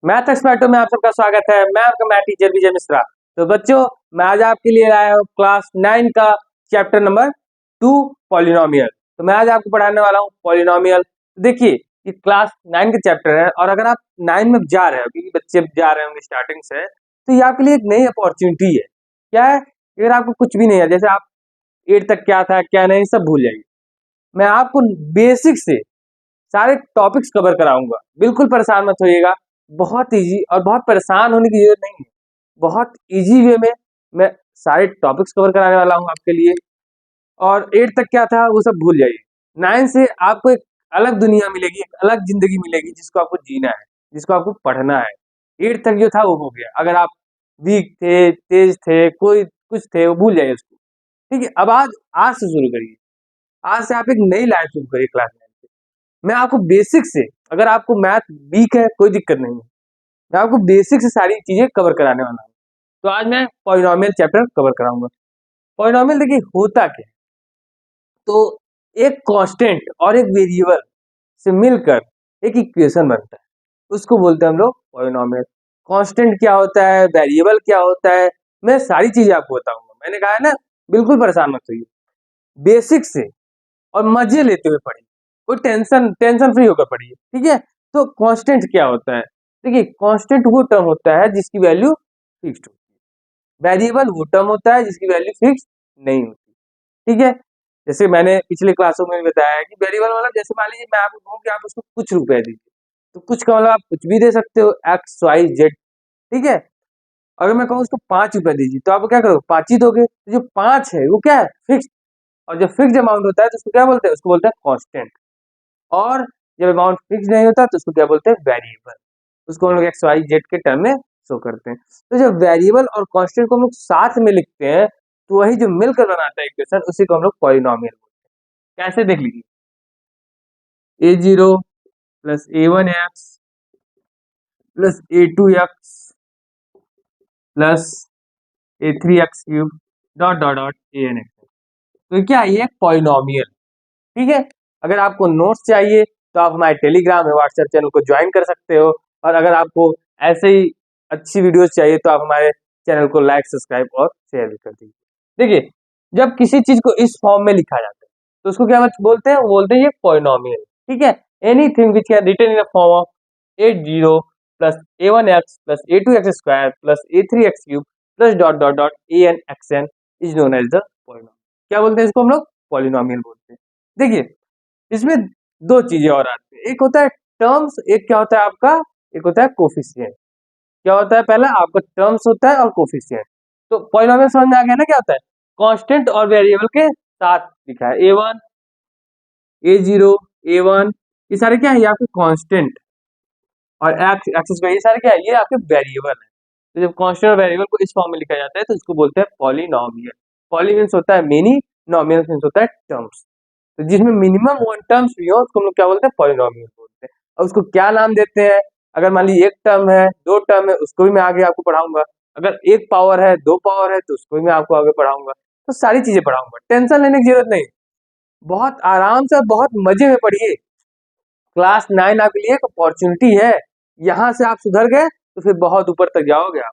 Math एक्सपर्टो में आप सबका स्वागत है। मैं आपका मैथ टीचर विजय मिश्रा। तो बच्चों, मैं आज आपके लिए आया हूँ क्लास 9 का चैप्टर नंबर 2 पॉलिनोमियल। तो मैं आज आपको पढ़ाने वाला हूँ पॉलिनोमियल। देखिए, ये क्लास 9 का चैप्टर है और अगर आप 9 में जा रहे हो, क्योंकि बच्चे जा रहे होंगे स्टार्टिंग से, तो ये आपके लिए एक नई अपॉर्चुनिटी है। क्या है? अगर आपको कुछ भी नहीं है, जैसे आप 8 तक क्या था क्या नहीं सब भूल जाइए। मैं आपको बेसिक से सारे टॉपिक्स कवर कराऊंगा। बिल्कुल परेशान मत होइएगा। बहुत इजी और बहुत परेशान होने की जरूरत नहीं है। बहुत इजी वे में मैं सारे टॉपिक्स कवर कराने वाला हूँ आपके लिए। और 8 तक क्या था वो सब भूल जाइए। 9 से आपको एक अलग दुनिया मिलेगी, एक अलग जिंदगी मिलेगी जिसको आपको जीना है, जिसको आपको पढ़ना है। 8 तक जो था वो हो गया। अगर आप वीक थे, तेज थे, कोई कुछ थे, वो भूल जाइए उसको। ठीक है, अब आज से शुरू करिए। आज से आप एक नई लाइफ शुरू करिए क्लास 9 से। मैं आपको बेसिक से, अगर आपको मैथ वीक है कोई दिक्कत नहीं है, मैं आपको बेसिक से सारी चीजें कवर कराने वाला हूँ। तो आज मैं पॉलिनोमियल चैप्टर कवर कराऊंगा। पॉलिनोमियल देखिए होता क्या है। तो एक कांस्टेंट और एक वेरिएबल से मिलकर एक इक्वेशन बनता है, उसको बोलते हैं हम लोग पॉलिनोमियल। कांस्टेंट क्या होता है, वेरिएबल क्या होता है, मैं सारी चीजें आपको बताऊंगा। मैंने कहा है ना, बिल्कुल परेशान मत होइए। बेसिक से और मजे लेते हुए पढ़िए, कोई टेंशन फ्री होकर पढ़िए। ठीक है, तो कांस्टेंट क्या होता है? देखिए, कांस्टेंट वो टर्म होता है जिसकी वैल्यू फिक्स्ड होती है। वेरिएबल वो टर्म होता है जिसकी वैल्यू फिक्स नहीं होती। ठीक है, जैसे मैंने पिछले क्लासों में बताया कि वेरिएबल मतलब, जैसे मान लीजिए मैं आपको कहूँ कि आप उसको कुछ रुपए दीजिए, तो कुछ का मतलब आप कुछ भी दे सकते हो, एक्स वाई जेड। ठीक है, अगर मैं कहूँ उसको 5 रुपए दीजिए, तो आप क्या करोगे? 5 ही दोगे। तो जो 5 है वो क्या है? फिक्स। और जब फिक्स अमाउंट होता है तो उसको क्या बोलते हैं? उसको बोलते हैं कांस्टेंट। और जब अमाउंट फिक्स नहीं होता तो उसको क्या बोलते हैं? वेरिएबल। उसको हम लोग एक्स वाई जेड के टर्म में शो करते हैं। तो जब वेरिएबल और कांस्टेंट को हम लोग साथ में लिखते हैं, तो वही जो मिलकर बनाता है इक्वेशन, उसी को हम लोग पॉलिनोमियल बोलते हैं। कैसे? देख लीजिए, a0 plus a1x plus a2x plus a3x³ dot dot dot an। तो क्या है? ये एक पॉलिनोमियल। ठीक है, अगर आपको नोट्स चाहिए तो आप हमारे टेलीग्राम या व्हाट्सएप चैनल को ज्वाइन कर सकते हो। और अगर आपको ऐसे ही अच्छी वीडियोस चाहिए तो आप हमारे चैनल को लाइक, सब्सक्राइब और शेयर भी कर दीजिए। देखिए, जब किसी चीज को इस फॉर्म में लिखा जाता है तो उसको क्या बोलते हैं? वो बोलते हैं ये पॉलिनोमियल। ठीक है, anything which can written in the form of 80 plus a1x plus a2x square plus a3x³ plus dot dot dot anxn is known as the polynomial. क्या बोलते हैं इसको? हम लोग पॉलिनोमियल बोलते हैं। देखिए, इसमें दो चीजें और आती है, एक होता है टर्म्स, एक क्या होता है आपका, एक होता है कोफिशिएंट। क्या होता है? पहला आपका टर्म्स होता है और कोफिशिएंट। तो पॉलिनोमियल समझ में आ गया ना क्या होता है? कांस्टेंट और वेरिएबल के साथ लिखा है। a1 a0 a1, ये सारे क्या है? ये आपके कांस्टेंट। और एक्स एक्सिस का ये सारे क्या है? ये आपके वेरिएबल है। तो जब कांस्टेंट और वेरिएबल को इस फॉर्म में लिखा जाता है तो इसको बोलते हैं पॉलिनोमियल। पॉली मीन्स होता है मेनी, नॉमिनल मीन्स होता है टर्म्स। तो जिसमें मिनिमम 1 टर्म्स भी हो उसको हम लोग क्या बोलते हैं? पॉलिनोमियल बोलते हैं। और उसको क्या नाम देते हैं? अगर मान लीजिए 1 टर्म है, 2 टर्म है, उसको भी मैं आगे आपको पढ़ाऊंगा। अगर 1 पावर है, 2 पावर है, तो उसको भी मैं आपको आगे पढ़ाऊंगा। तो सारी चीजें पढ़ाऊंगा, टेंशन लेने की जरूरत नहीं। बहुत आराम से और बहुत मजे में पढ़िए। क्लास 9 आपके लिए एक अपॉर्चुनिटी है। यहाँ से आप सुधर गए तो फिर बहुत ऊपर तक जाओगे आप,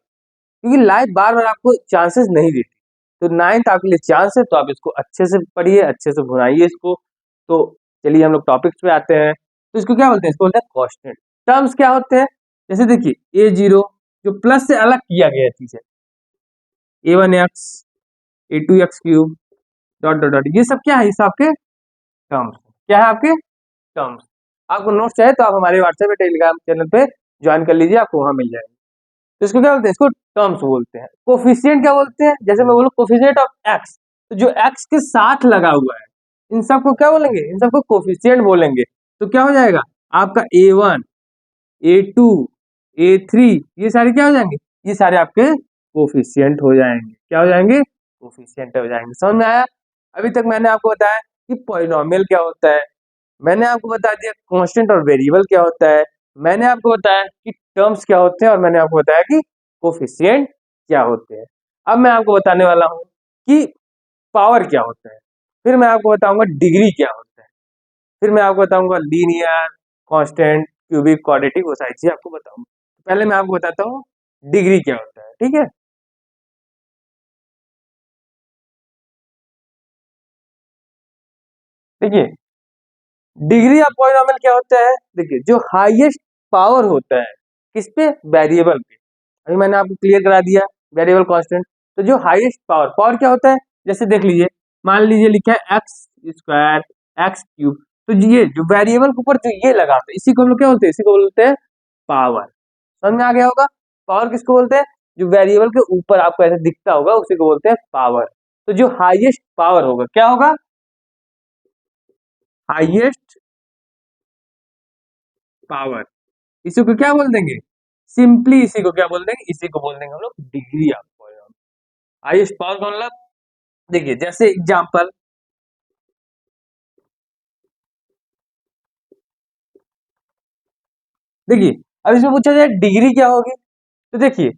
क्योंकि लाइफ बार बार आपको चांसेस नहीं देती। तो 9th आपके लिए चांस है, तो आप इसको अच्छे से पढ़िए, अच्छे से भुनाइए इसको। तो चलिए हम लोग टॉपिक्स पे आते हैं। तो इसको क्या बोलते हैं? इसको बोलते हैं कांस्टेंट। टर्म्स क्या होते हैं? जैसे देखिए, a0 जो प्लस से अलग किया गया चीज है, a1x a2x³ dot dot dot, ये सब क्या है? ये आपके टर्म्स। क्या है? आपके टर्म्स। आपको नोट्स चाहिए तो आप हमारे व्हाट्सएप या टेलीग्राम चैनल पे ज्वाइन कर लीजिए, आपको वहां मिल जाएगा। तो इसको क्या बोलते हैं? इसको टर्म्स बोलते हैं। कोफिशिएंट क्या बोलते हैं? जैसे मैं बोलूं कोफिशिएंट ऑफ एक्स, तो जो एक्स के साथ लगा हुआ है, इन सबको क्या बोलेंगे? इन सबको कोफिशिएंट बोलेंगे। तो क्या हो जाएगा? आपका a1 a2 a3, ये सारे क्या हो जाएंगे? ये सारे आपके कोफिशिएंट हो जाएंगे। क्या हो जाएंगे? कोफिशिएंट हो जाएंगे। समझ में आया? अभी तक मैंने आपको बताया कि पॉलिनोमियल क्या होता है, मैंने आपको बता दिया कांस्टेंट और वेरिएबल क्या होता है, मैंने आपको बताया कि टर्म्स क्या होते हैं, और मैंने आपको बताया कि कोफिशिएंट क्या होते हैं। अब मैं आपको बताने वाला हूं कि पावर क्या होता है, फिर मैं आपको बताऊंगा डिग्री क्या होता है, फिर मैं आपको बताऊंगा लीनियर, कांस्टेंट, क्यूबिक, क्वाड्रेटिक, वो सारी चीजें आपको बताऊंगा। पहले मैं आपको बताता हूँ डिग्री क्या होता है, ठीक है। देखिए डिग्री ऑफ पॉलिनॉमियल क्या होता है, देखिए जो हाईएस्ट पावर होता है किस पे, वेरिएबल पे। अभी मैंने आपको क्लियर करा दिया वेरिएबल कांस्टेंट। तो जो हाईएस्ट पावर, पावर क्या होता है, जैसे देख लीजिए, मान लीजिए लिखा है एक्स स्क्वायर एक्स क्यूब, तो ये जो वेरिएबल के ऊपर जो ये लगा होता है इसी को हम लोग क्या बोलते हैं, इसी को बोलते हैं पावर। समझ में आ गया होगा, पावर किसको बोलते हैं, जो वेरिएबल के ऊपर आपको ऐसे दिखता होगा उसी को बोलते हैं पावर। तो जो हाईएस्ट पावर होगा क्या होगा, हाईएस्ट पावर, इसी को क्या बोल देंगे, सिंपली इसी को क्या बोल देंगे, इसी को बोल देंगे हम लोग degree of polynomial. Highest power का मतलब, देखिए जैसे एग्जांपल, देखिए अब इसमें पूछा जाए डिग्री क्या होगी, तो देखिए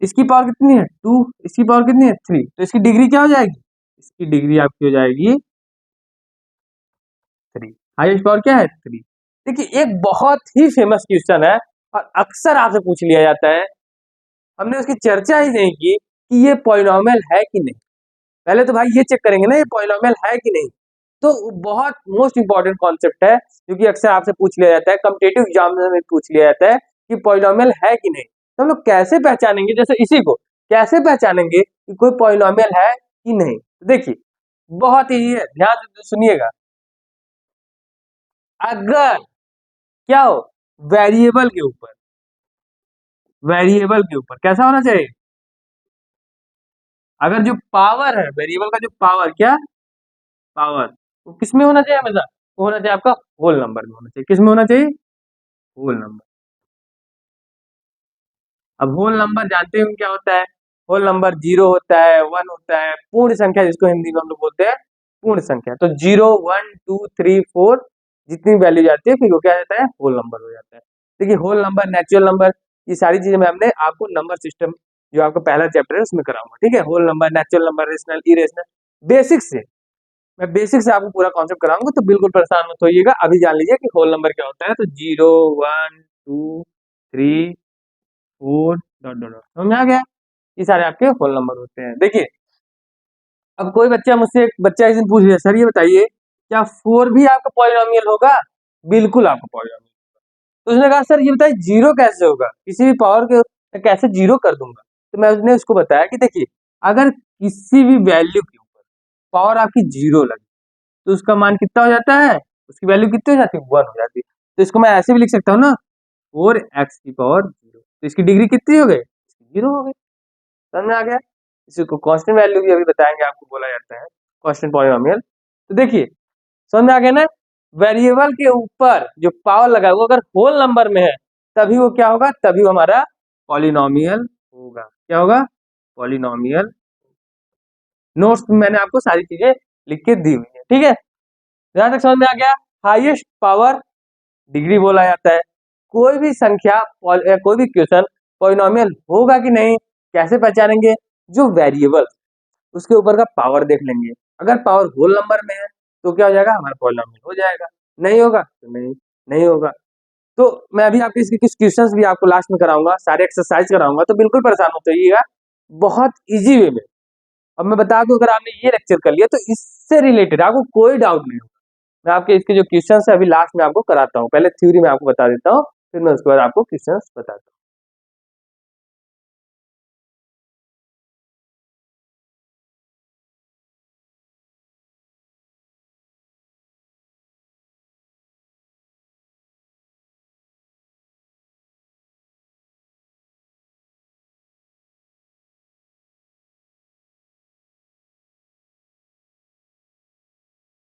इसकी पावर कितनी है 2, इसकी पावर कितनी है 3, तो इसकी डिग्री क्या हो जाएगी, इसकी डिग्री आपकी हो जाएगी 3। हाईएस्ट पावर क्या है 3। देखिए एक बहुत ही फेमस क्वेश्चन है और अक्सर आपसे पूछ लिया जाता है, हमने उसकी चर्चा ही नहीं की कि ये पॉलिनॉमियल है कि नहीं। पहले तो भाई ये चेक करेंगे ना ये पॉलिनॉमियल है कि नहीं। तो बहुत मोस्ट इंपॉर्टेंट कॉन्सेप्ट है, क्योंकि अक्सर आपसे पूछ लिया जाता है, कॉम्पिटिटिव एग्जाम में पूछ लिया जाता है कि पॉलिनॉमियल है कि नहीं। तो हम लोग कैसे पहचानेंगे, जैसे इसी को कैसे पहचानेंगे कि कोई पॉलिनॉमियल है कि नहीं। तो देखिए बहुत ही है, ध्यान से सुनिएगा। अगर क्या हो, वेरिएबल के ऊपर, वेरिएबल के ऊपर कैसा होना चाहिए, अगर जो पावर है वेरिएबल का, जो पावर क्या, पावर, वो किस में होना चाहिए हमेशा, वो होना चाहिए आपका होल नंबर में होना चाहिए। किस में होना चाहिए, होल नंबर। अब होल नंबर जानते हैं क्या होता है, होल नंबर जीरो होता है, वन होता है, पूर्ण संख्या जिसको हिंदी में हम लोग बोलते हैं पूर्ण संख्या। तो zero one two three four जितनी वैल्यू जाती है फिर वो क्या जाता है, होल नंबर हो जाता है। देखिए होल नंबर, नेचुरल नंबर, ये सारी चीजें मैं हमने आपको नंबर सिस्टम जो आपका पहला चैप्टर है उसमें कराऊंगा, ठीक है। Whole number, natural number, rational, irrational, basic से, मैं बेसिक से आपको पूरा कॉन्सेप्ट कराऊंगा, तो बिल्कुल परेशान मत होइएगा। अभी जान लीजिए कि होल नंबर क्या होता है। तो zero one two three four dot dot dot, समझ में आ गया, ये सारे आपके होल नंबर होते हैं। देखिए अब कोई बच्चा मुझसे, एक बच्चा एक दिन पूछ लिया, सर ये बताइए क्या फोर भी आपका पॉलिनॉमियल होगा, बिल्कुल आपका पॉलिनॉमियल। तो उसने कहा सर ये बताइए जीरो कैसे होगा, किसी भी पावर के मैं कैसे जीरो कर दूंगा। तो मैं उसने उसको बताया कि देखिए अगर किसी भी वैल्यू के ऊपर पावर आपकी जीरो लगे तो उसका मान कितना हो जाता है, उसकी वैल्यू कितनी हो जाती है, वन हो जाती है। तो इसको मैं ऐसे भी लिख सकता हूँ ना, फोर एक्स की पावर जीरो, तो इसकी डिग्री कितनी हो गई, जीरो हो गई। समझ में आ गया। इसी को कांस्टेंट वैल्यू भी अभी बताएंगे आपको, बोला जाता है कांस्टेंट पॉलिनोमियल। तो देखिए समझ में आ गया ना, वेरिएबल के ऊपर जो पावर लगा है वो अगर होल नंबर में है तभी वो क्या होगा, तभी वो हमारा पॉलिनोमियल होगा। क्या होगा, पॉलिनोमियल। नोट्स में मैंने आपको सारी चीजें लिख के दी हुई है, ठीक है। जहां तक समझ में आ गया, हाईएस्ट पावर डिग्री बोला जाता है। कोई भी संख्या कोई भी क्वेश्चन पॉलिनोमियल होगा कि नहीं कैसे पहचानेंगे, जो वेरिएबल उसके ऊपर का पावर देख लेंगे। अगर पावर होल नंबर में है तो क्या हो जाएगा, हमारा पॉलिनोमियल हो जाएगा। नहीं होगा तो नहीं, नहीं होगा। तो मैं अभी आपके इसके कुछ क्वेश्चंस भी आपको लास्ट में कराऊंगा, सारे एक्सरसाइज कराऊंगा, तो बिल्कुल परेशान मत होइएगा, बहुत इजी वे में। अब मैं बता दूं, अगर आपने ये लेक्चर कर लिया तो इससे रिलेटेड आपको कोई डाउट नहीं होगा। मैं आपके इसके जो क्वेश्चंस है अभी लास्ट में आपको कराता हूँ, पहले थ्योरी में आपको बता देता हूँ, फिर मैं उसके बाद आपको क्वेश्चंस बताता हूँ।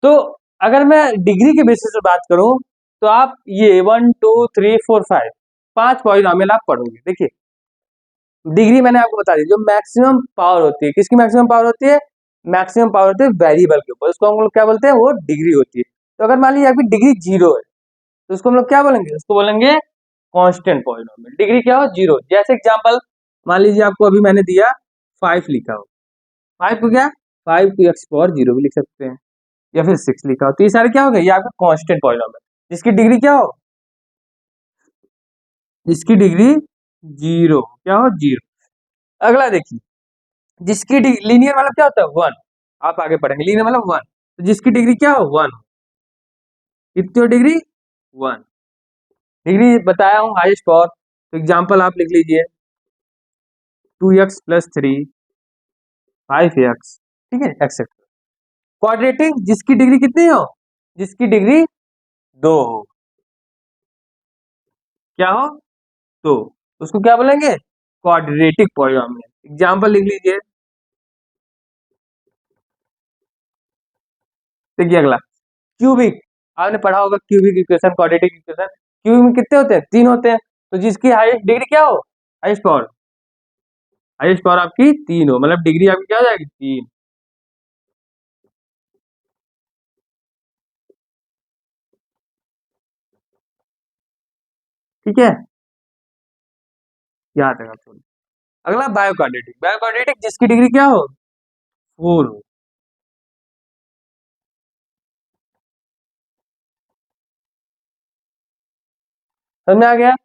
तो अगर मैं डिग्री के बेसिस पे बात करूं तो आप ये one two three four five पांच पॉलिनोमियल आप पढ़ोगे। देखिए डिग्री मैंने आपको बता दी, जो मैक्सिमम पावर होती है, किसकी मैक्सिमम पावर होती है, मैक्सिमम पावर होती है वेरिएबल के ऊपर, उसको हम लोग क्या बोलते हैं, वो डिग्री होती है। तो अगर मान लीजिए आपकी डिग्री जीरो है तो उसको हम लोग क्या बोलेंगे, उसको बोलेंगे कांस्टेंट पॉलिनोमियल। डिग्री क्या हो, जीरो। जैसे एग्जांपल मान लीजिए आपको अभी मैंने दिया फाइव लिखा हो, फाइव को क्या, फाइव को एक्स पावर जीरो भी लिख सकते हैं, या फिर सिक्स लिखा हो, तो ये सारे क्या हो गए, ये आपका कांस्टेंट पॉलिनोमियल जिसकी डिग्री क्या हो, जिसकी डिग्री जीरो, क्या हो, जीरो। अगला देखिए, जिसकी डिग्री, लीनियर मतलब क्या होता है, वन। आप आगे पढ़ेंगे, लीनियर मतलब वन, तो जिसकी डिग्री क्या हो, वन। कितनी हो डिग्री, वन। डिग्री बताया हूँ हाईएस्ट पावर, तो एग्जाम्पल आप लिख लीजिए, 2x+3, 5x, ठीक है, एक्सेट्रा। क्वाड्रेटिक, जिसकी डिग्री कितनी हो, जिसकी डिग्री दो हो, क्या हो, दो, उसको क्या बोलेंगे, क्वाड्रेटिक पॉलिनोमियल। एग्जाम्पल लिख लीजिए, देखिए अगला, क्यूबिक। आपने पढ़ा होगा cubic equation, quadratic equation. Cubic में कितने होते हैं, तीन होते हैं, तो जिसकी हाईएस्ट डिग्री क्या हो, हाईएस्ट पावर, हाईएस्ट पावर आपकी तीन हो, मतलब डिग्री आपकी क्या हो जाएगी, तीन। ठीक है, याद रखा छोड़। अगला बायोक्वाड्रेटिक, बायोक्वाड्रेटिक जिसकी डिग्री क्या हो, फोर हो। समझ में आ गया।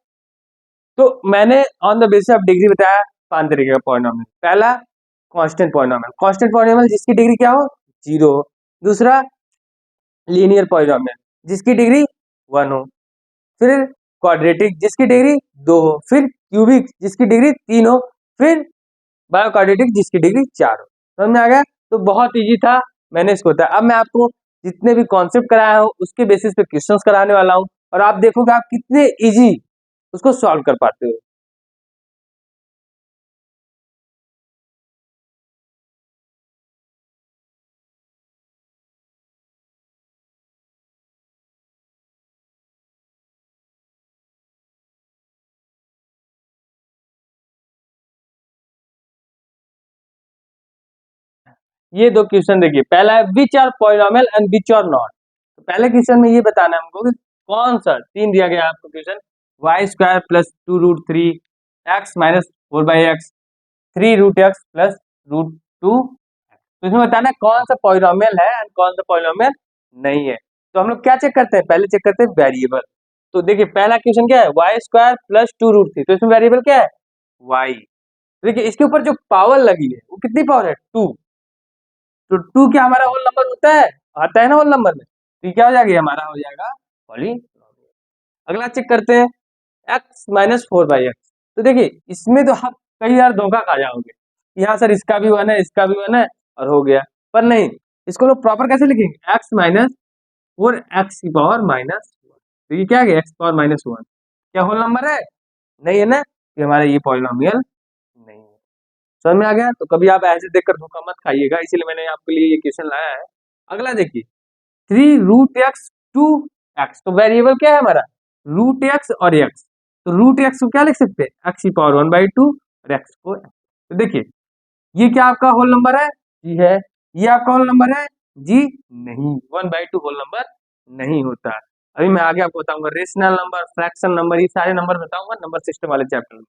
तो मैंने on the basis of degree बताया पांच तरीके का पॉलिनोमियल। पहला कांस्टेंट पॉलिनोमियल, कांस्टेंट पॉलिनोमियल जिसकी डिग्री क्या हो, जीरो हो। दूसरा लीनियर पॉलिनोमियल जिसकी डिग्री वन हो। फिर क्वाड्रेटिक जिसकी डिग्री दो हो। फिर क्यूबिक जिसकी डिग्री तीन हो। फिर बायोक्वाड्रेटिक जिसकी डिग्री चार हो। समझ में आ गया। तो बहुत इजी था, मैंने इसको बताया। अब मैं आपको जितने भी कॉन्सेप्ट कराया हूँ उसके बेसिस पे क्वेश्चंस कराने वाला हूँ, और आप देखोगे आप कितने इजी उसको सॉल्व कर पाते हो। ये दो क्वेश्चन देखिए, पहला है which are polynomial and which are not. तो पहले क्वेश्चन में ये बताना है हमको कि कौन सा, तीन दिया गया आपको question, y² + 2√3 x - 4/x 3√x + √2। तो इसमें बताना है कौन सा पॉलिनोमियल है और कौन सा पॉलिनोमियल नहीं है। तो हम लोग क्या चेक करते हैं, पहले चेक करते हैं वेरिएबल। तो देखिए पहला क्वेश्चन क्या है, y² + 2√3, तो इसमें वेरिएबल क्या है, y। देखिए इसके ऊपर जो पावर लगी है वो कितनी पावर है, टू। तो टू क्या हमारा होल नंबर होता है, आता है ना होल नंबर में, तो ये क्या हो जाएगा, हमारा हो जाएगा पॉलिनोमियल। अगला चेक करते हैं x - 4/x। तो देखिए इसमें तो आप कई बार धोखा खा जाओगे, यहाँ सर इसका भी वन है, इसका भी वन है, और हो गया। पर नहीं, इसको लोग प्रॉपर कैसे लिखेंगे, x - 4x⁻1। तो ये क्या है, x⁻−1, क्या होल नंबर है, नहीं है ना, ये हमारा ये पॉलिनोमियल नहीं है। समझ में आ गया। तो कभी आप ऐसे देखकर धोखा मत खाइएगा, इसीलिए मैंने आपके लिए ये क्वेश्चन लाया है। अगला देखिए, 3√x 2x, तो वेरिएबल क्या है हमारा, √x और x। तो √x को क्या लिख सकते हैं, x⁻1/2 और x को x। तो देखिए ये क्या आपका होल नंबर है, जी है। ये आपका होल नंबर है, जी नहीं, 1/2 होल नंबर नहीं होता। अभी मैं आगे आपको बताऊंगा रेशनल नंबर, फ्रैक्शन नंबर, ये सारे नंबर बताऊंगा नंबर सिस्टम वाले चैप्टर में।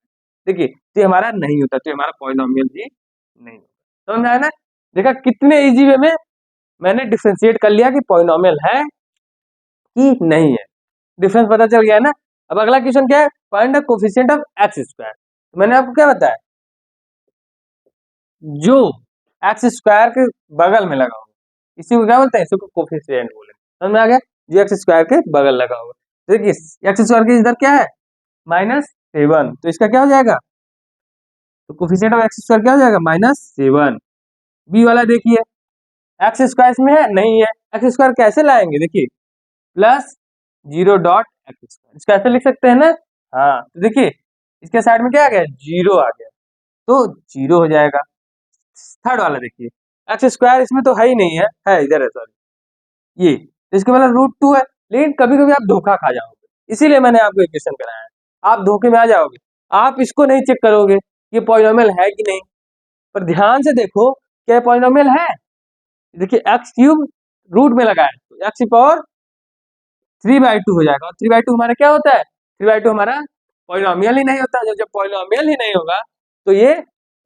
देखिए तो ये हमारा नहीं होता, तो ये हमारा पॉलिनोमियल भी नहीं होता। समझ में आया ना। देखा कितने इजी वे में मैंने डिफरेंशिएट कर लिया कि पॉलिनोमियल है कि नहीं है, डिफरेंस पता चल गया है ना। अब अगला क्वेश्चन क्या है, find the coefficient of x²। मैंने आपको क्या बताया, जो x² के बगल में लगा होगा इसी को क्या बोलते हैं, इसी को कोफिशिएंट बोलेंगे। समझ में आ गया, जो x² के बगल लगा होगा। देखिए x² की इधर क्या है, -7, तो इसका क्या हो जाएगा, तो कोफिशिएंट ऑफ x² क्या हो जाएगा, -7। बी वाला देखिए, x² इसमें है, नहीं है, x² कैसे लाएंगे, देखिए +0.x², इसको ऐसे लिख सकते हैं ना। हाँ तो देखिए इसके साइड में क्या आ गया, जीरो आ गया, तो जीरो हो जाएगा। थर्ड वाला देखिए, x² इसमें तो है ही नहीं है इधर है, सॉरी ये, तो इसके मतलब √2 है। लेकिन कभी कभी आप धोखा खा जाओगे, इसीलिए मैंने आपको इक्वेशन कराया है, आप धोखे में आ जाओगे, आप इसको नहीं चेक करोगे ये पॉलिनोमियल है कि नहीं। पर ध्यान से देखो क्या पॉलिनोमियल है, देखिए x³ रूट में लगा है, तो x⁻3/2 हो जाएगा, और 3/2 हमारा क्या होता है, 3/2 हमारा पॉलिनोमियल ही नहीं होता। जब जब पॉलिनोमियल ही नहीं होगा तो ये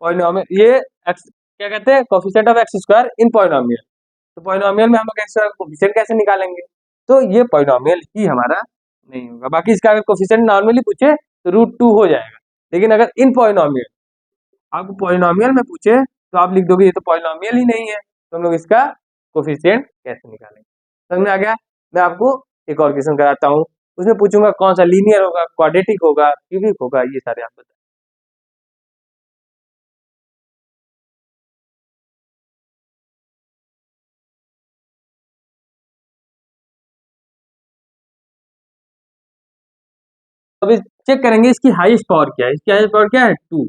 पॉलिनोमियल, ये x क्या कहते हैं, coefficient of x² in polynomial. तो पॉलिनोमियल में हम लोग x² कोफिशिएंट कैसे निकालेंगे, तो ये पॉलिनोमियल ही हमारा नहीं होगा। बाकी इसका अगर कोफिशिएंट नॉर्मली पूछे तो √2 हो जाएगा। लेकिन अगर इन पॉलिनोमियल आपको पॉलिनोमियल में पूछे तो आप लिख दोगे ये तो पॉलिनोमियल ही नहीं है, तो हम लोग इसका कोफिशिएंट कैसे निकालेंगे। समझ में आ गया। मैं आपको एक और क्वेश्चन कराता हूँ, उसमें पूछूंगा कौन सा लीनियर होगा, क्वाड्रेटिक होगा, क्यूबिक होगा, ये सारे आप बताएं। अभी चेक करेंगे इसकी हाईएस्ट पावर क्या है। इसकी हाईएस्ट पावर क्या है 2,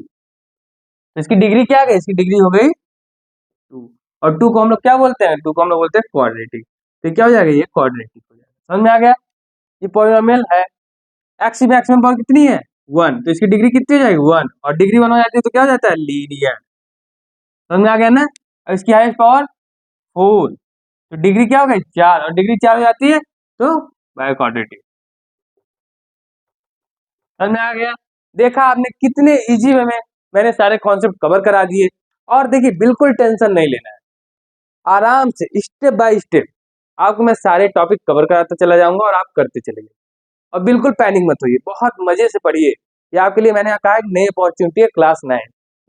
तो इसकी डिग्री क्या है, इसकी डिग्री हो गई 2। और 2 को हम लोग क्या बोलते हैं, 2 को हम लोग बोलते हैं क्वाड्रेटिक। तो क्या हो जाएगा, ये क्वाड्रेटिक हो जाएगा। समझ में आ गया। ये पॉलिनोमियल है, एक्स की मैक्सिमम पावर कितनी है 1, तो इसकी डिग्री कितनी हो जाएगी 1, और डिग्री 1 हो जाती है तो क्या हो जाता है लीनियर। समझ में आ गया ना। और इसकी हाईएस्ट पावर 4, तो डिग्री क्या हो गई 4, और डिग्री 4 हो जाती है तो बाय क्वाड्रेटिक। समझ में आ गया। देखा आपने कितने इजी वे में मैंने सारे कॉन्सेप्ट कवर करा दिए। और देखिए बिल्कुल टेंशन नहीं लेना है, आराम से स्टेप बाय स्टेप आपको मैं सारे टॉपिक कवर कराता चला जाऊंगा और आप करते चलेंगे। और बिल्कुल पैनिक मत होइए, बहुत मजे से पढ़िए। ये आपके लिए मैंने कहा एक नई अपॉर्चुनिटी है क्लास 9,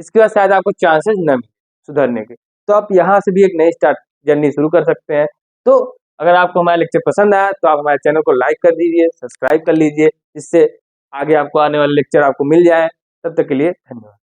इसके बाद शायद आपको चांसेस न मिले सुधरने के, तो आप यहाँ से भी एक नई स्टार्ट जर्नी शुरू कर सकते हैं। तो अगर आपको हमारा लेक्चर पसंद आया तो आप हमारे चैनल को लाइक कर दीजिए, सब्सक्राइब कर लीजिए, जिससे आगे आपको आने वाले लेक्चर आपको मिल जाए। तब तक के लिए धन्यवाद।